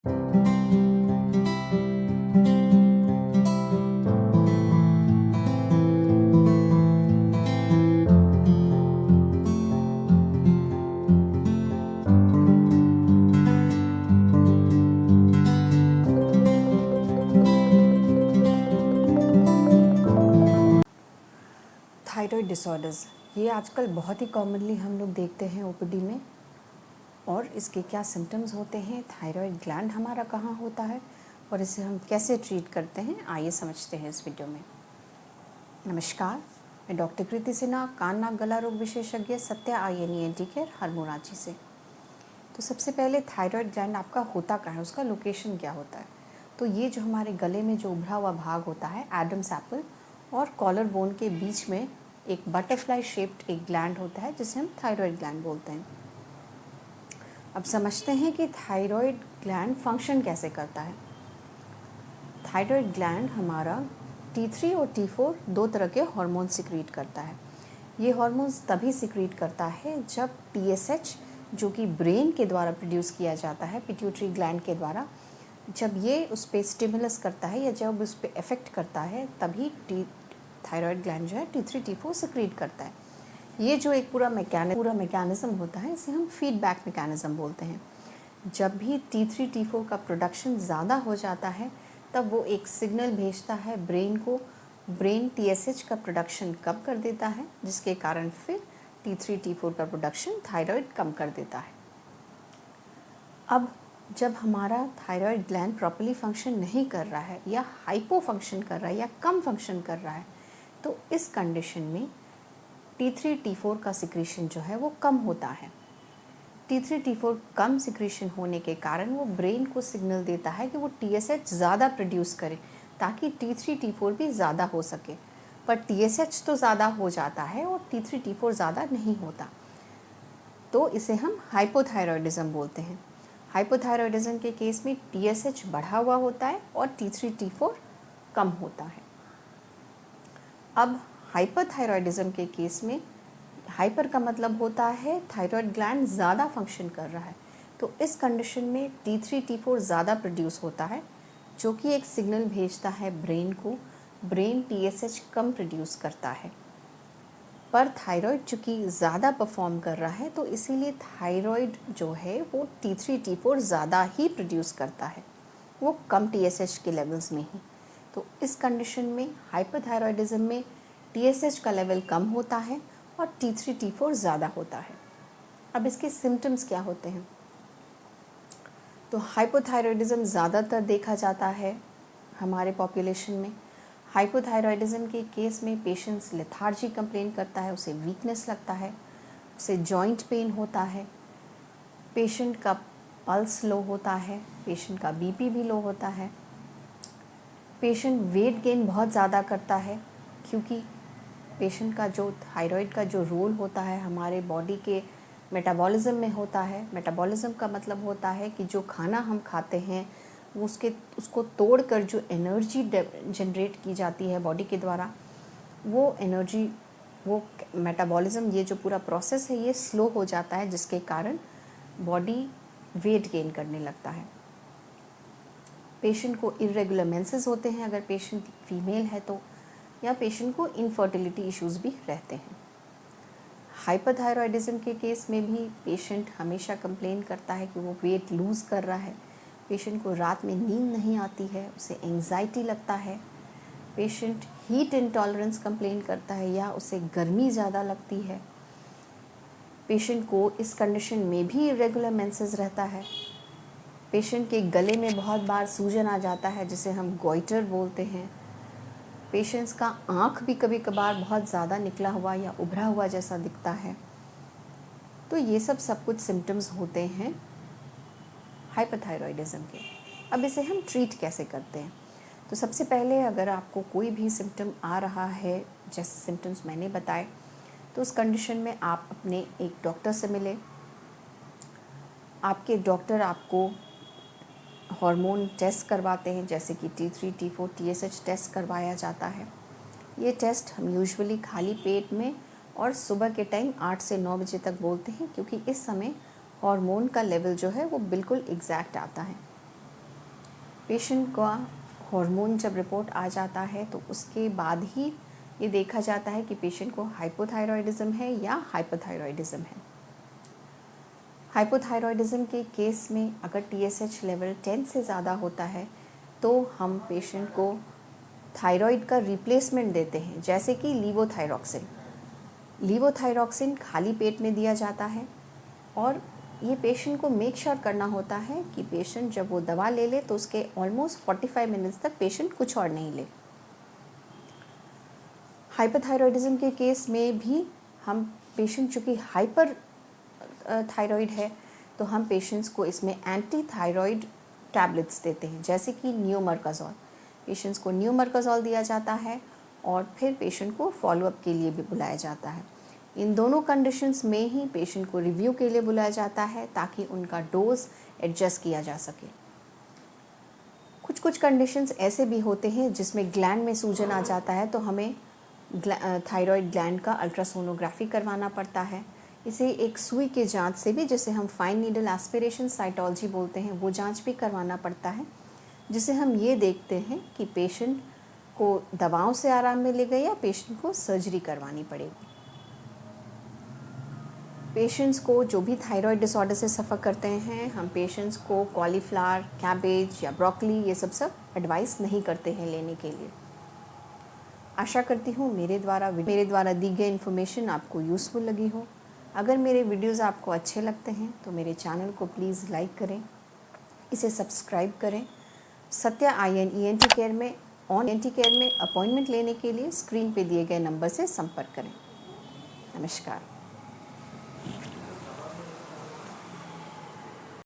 Thyroid disorders ये आजकल बहुत ही कॉमनली हम लोग देखते हैं ओपीडी में। और इसके क्या सिम्टम्स होते हैं, थायराइड ग्लैंड हमारा कहाँ होता है और इसे हम कैसे ट्रीट करते हैं, आइए समझते हैं इस वीडियो में। नमस्कार, मैं डॉक्टर कृति सिन्हा, कान नाक गला रोग विशेषज्ञ, सत्या INENT केयर, हरमू रांची से। तो सबसे पहले थायराइड ग्लैंड आपका होता क्या है, उसका लोकेशन क्या होता है। तो ये जो हमारे गले में जो उभरा हुआ भाग होता है, एडम्स एप्पल और कॉलर बोन के बीच में एक बटरफ्लाई शेप्ड एक ग्लैंड होता है जिसे हम थायराइड ग्लैंड बोलते हैं। अब समझते हैं कि थायराइड ग्लैंड फंक्शन कैसे करता है। थायराइड ग्लैंड हमारा T3 और T4 दो तरह के हार्मोन सिक्रीट करता है। ये हार्मोन्स तभी सिक्रीट करता है जब TSH जो कि ब्रेन के द्वारा प्रोड्यूस किया जाता है, पिट्यूटरी ग्लैंड के द्वारा, जब ये उस पर स्टिमुलस करता है या जब उस पर इफेक्ट करता है, तभी थायराइड ग्लैंड जो है T3 T4 सिक्रीट करता है। ये जो एक पूरा मैकेनिज्म होता है, इसे हम फीडबैक मैकेनिज्म बोलते हैं। जब भी T3 T4 का प्रोडक्शन ज़्यादा हो जाता है, तब वो एक सिग्नल भेजता है ब्रेन को। ब्रेन TSH का प्रोडक्शन कम कर देता है, जिसके कारण फिर T3 T4 का प्रोडक्शन थायराइड कम कर देता है। अब जब हमारा थायराइड ग्लैंड प्रॉपर्ली फंक्शन नहीं कर रहा है या हाइपो फंक्शन कर रहा है या कम फंक्शन कर रहा है, तो इस कंडीशन में T3 T4 का सिक्रीशन जो है वो कम होता है। T3 T4 कम सिक्रीशन होने के कारण वो ब्रेन को सिग्नल देता है कि वो TSH ज़्यादा प्रोड्यूस करे, ताकि T3 T4 भी ज़्यादा हो सके। पर TSH तो ज़्यादा हो जाता है और T3 T4 ज़्यादा नहीं होता, तो इसे हम हाइपोथायरॉयडिज्म बोलते हैं। हाइपोथायरॉयडिज्म के केस में TSH बढ़ा हुआ होता है और T3 T4 कम होता है। अब हाइपरथायरॉयडिज्म के केस में हाइपर का मतलब होता है थायराइड ग्लैंड ज़्यादा फंक्शन कर रहा है, तो इस कंडीशन में T3 T4 ज़्यादा प्रोड्यूस होता है, जो कि एक सिग्नल भेजता है ब्रेन को। ब्रेन TSH कम प्रोड्यूस करता है, पर थायराइड चूँकि ज़्यादा परफॉर्म कर रहा है, तो इसीलिए थायराइड जो है वो T3 T4 ज़्यादा ही प्रोड्यूस करता है, वो कम TSH के लेवल्स में ही। तो इस कंडीशन में हाइपरथायरॉयडिज्म में TSH का लेवल कम होता है और T3 T4 ज़्यादा होता है। अब इसके सिम्टम्स क्या होते हैं। तो हाइपोथायरॉयडिज्म ज़्यादातर देखा जाता है हमारे पॉपुलेशन में। हाइपोथायरॉयडिज्म के केस में पेशेंट्स लेथार्जी कंप्लेन करता है, उसे वीकनेस लगता है, उसे जॉइंट पेन होता है, पेशेंट का पल्स लो होता है, पेशेंट का BP भी लो होता है, पेशेंट वेट गेन बहुत ज़्यादा करता है, क्योंकि पेशेंट का जो थायराइड का जो रोल होता है हमारे बॉडी के मेटाबॉलिज्म में होता है। मेटाबॉलिज्म का मतलब होता है कि जो खाना हम खाते हैं वो उसको तोड़कर जो एनर्जी जनरेट की जाती है बॉडी के द्वारा, वो एनर्जी, वो मेटाबॉलिज्म, ये जो पूरा प्रोसेस है ये स्लो हो जाता है, जिसके कारण बॉडी वेट गेन करने लगता है। पेशेंट को इरेगुलर मेंसेस होते हैं अगर पेशेंट फीमेल है तो, या पेशेंट को इनफर्टिलिटी इश्यूज भी रहते हैं। हाइपरथायरॉयडिज्म के केस में भी पेशेंट हमेशा कंप्लेन करता है कि वो वेट लूज़ कर रहा है, पेशेंट को रात में नींद नहीं आती है, उसे एंग्जाइटी लगता है, पेशेंट हीट इंटॉलरेंस कंप्लेन करता है या उसे गर्मी ज़्यादा लगती है। पेशेंट को इस कंडीशन में भी इरेगुलर मेंसेस रहता है। पेशेंट के गले में बहुत बार सूजन आ जाता है, जिसे हम गॉइटर बोलते हैं। पेशेंट्स का आँख भी कभी कभार बहुत ज़्यादा निकला हुआ या उभरा हुआ जैसा दिखता है। तो ये सब कुछ सिम्टम्स होते हैं हाइपरथायरॉयडिज्म के। अब इसे हम ट्रीट कैसे करते हैं। तो सबसे पहले अगर आपको कोई भी सिम्टम आ रहा है, जैसे सिम्टम्स मैंने बताए, तो उस कंडीशन में आप अपने एक डॉक्टर से मिलें। आपके डॉक्टर आपको हार्मोन टेस्ट करवाते हैं, जैसे कि T3 T4 TSH टेस्ट करवाया जाता है। ये टेस्ट हम यूजुअली खाली पेट में और सुबह के टाइम 8 से 9 बजे तक बोलते हैं, क्योंकि इस समय हार्मोन का लेवल जो है वो बिल्कुल एग्जैक्ट आता है। पेशेंट का हार्मोन जब रिपोर्ट आ जाता है तो उसके बाद ही ये देखा जाता है कि पेशेंट को हाइपोथायरॉयडिज्म है या हाइपरथायरॉयडिज्म है। हाइपोथायरॉयडिज्म के केस में अगर TSH लेवल 10 से ज़्यादा होता है तो हम पेशेंट को थायराइड का रिप्लेसमेंट देते हैं, जैसे कि लीवोथायरॉक्सिन। लीवोथायरॉक्सिन खाली पेट में दिया जाता है और ये पेशेंट को मेक श्योर करना होता है कि पेशेंट जब वो दवा ले ले तो उसके ऑलमोस्ट 45 मिनट्स तक पेशेंट कुछ और नहीं ले। हाइपरथायरॉयडिज्म के केस में भी हम पेशेंट चूँकि हाइपर थायराइड है तो हम पेशेंट्स को इसमें एंटी थायराइड टैबलेट्स देते हैं, जैसे कि न्यूमर्काज़ोल। पेशेंट्स को न्यूमर्काज़ोल दिया जाता है और फिर पेशेंट को फॉलोअप के लिए भी बुलाया जाता है। इन दोनों कंडीशंस में ही पेशेंट को रिव्यू के लिए बुलाया जाता है ताकि उनका डोज एडजस्ट किया जा सके। कुछ कंडीशंस ऐसे भी होते हैं जिसमें ग्लैंड में सूजन आ जाता है तो हमें थायराइड ग्लैंड का अल्ट्रासोनोग्राफी करवाना पड़ता है। इसे एक सुई के जांच से भी, जिसे हम फाइन नीडल एस्पिरेशन साइटोलॉजी बोलते हैं, वो जांच भी करवाना पड़ता है, जिसे हम ये देखते हैं कि पेशेंट को दवाओं से आराम मिलेगा या पेशेंट को सर्जरी करवानी पड़ेगी। पेशेंट्स को जो भी थायराइड डिसऑर्डर से सफ़र करते हैं, हम पेशेंट्स को कॉलीफ्लावर, कैबेज या ब्रोकली ये सब एडवाइस नहीं करते हैं लेने के लिए। आशा करती हूँ मेरे द्वारा दी गई इन्फॉर्मेशन आपको यूज़फुल लगी हो। अगर मेरे वीडियोस आपको अच्छे लगते हैं तो मेरे चैनल को प्लीज़ लाइक करें, इसे सब्सक्राइब करें। सत्या ENT केयर में अपॉइंटमेंट लेने के लिए स्क्रीन पे दिए गए नंबर से संपर्क करें। नमस्कार।